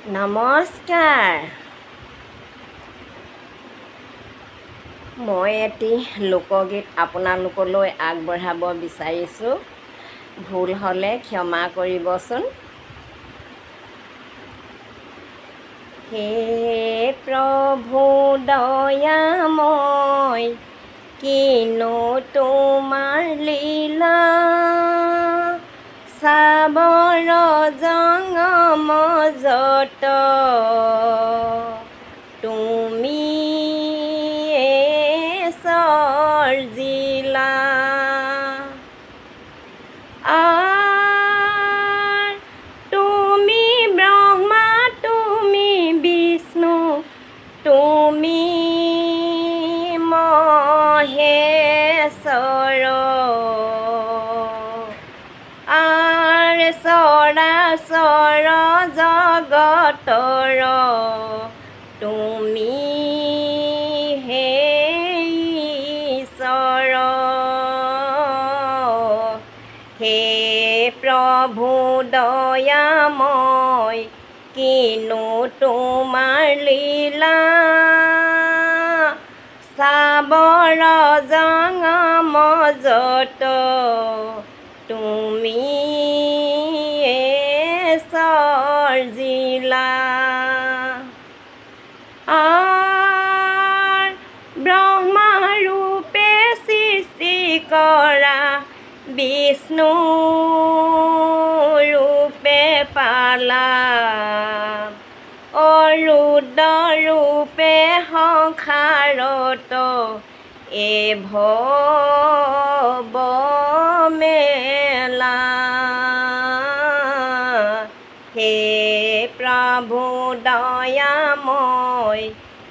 নমস্কাৰ। মই এটি লোকগীত আপোনালোকলৈ আগবঢ়াব বিচাৰিছোঁ। ভুল হ'লে ক্ষমা কৰিবচোন। হে প্ৰভু দয়াময়, কিনো তোমাৰ লীলা, চাবৰ জঙম যত তুমি সৰ্জিলা। তুমি ব্ৰহ্মা, তুমি বিষ্ণু, তুমি মহেশ্বৰ, চৰাচৰ জগতৰ তুমি হে ঈশ্বৰ। হে প্ৰভু দয়াময়, কিনো তোমাৰ লীলা, চাবৰ জঙম যত তুমি সৰ্জিলা। ব্ৰহ্মৰূপে সৃষ্টি কৰা, বিষ্ণু ৰূপে পালা, ৰুদ্ৰৰূপে সংসাৰত এই ভৱ মেলা। হে প্ৰভু দয়াময়,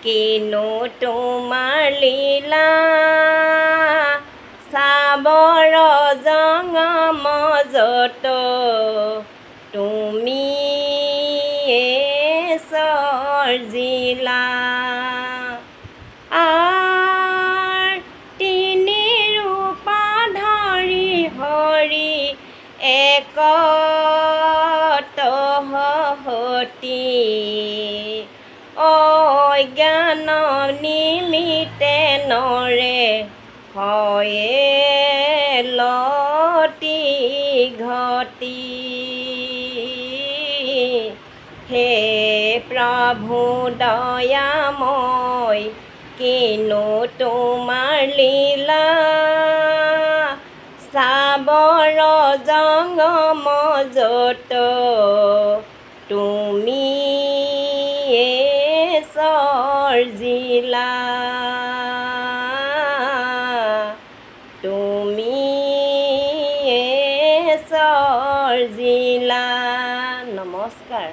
কিনো তোমাৰ লীলা, চাবৰ জঙম যত তুমি সৰ্জিলা। তিনি ৰূপ ধৰি হৰি একত সতি, অজ্ঞান নিমিত্তে নৰে হয়ে লতি ঘটি। হে প্ৰভু দয়াময়, কিনো তোমাৰ লীলা, চাবৰ জঙম যত তুমি সৰ্জিলা। তুমি সৰ্জিলা। নমস্কাৰ।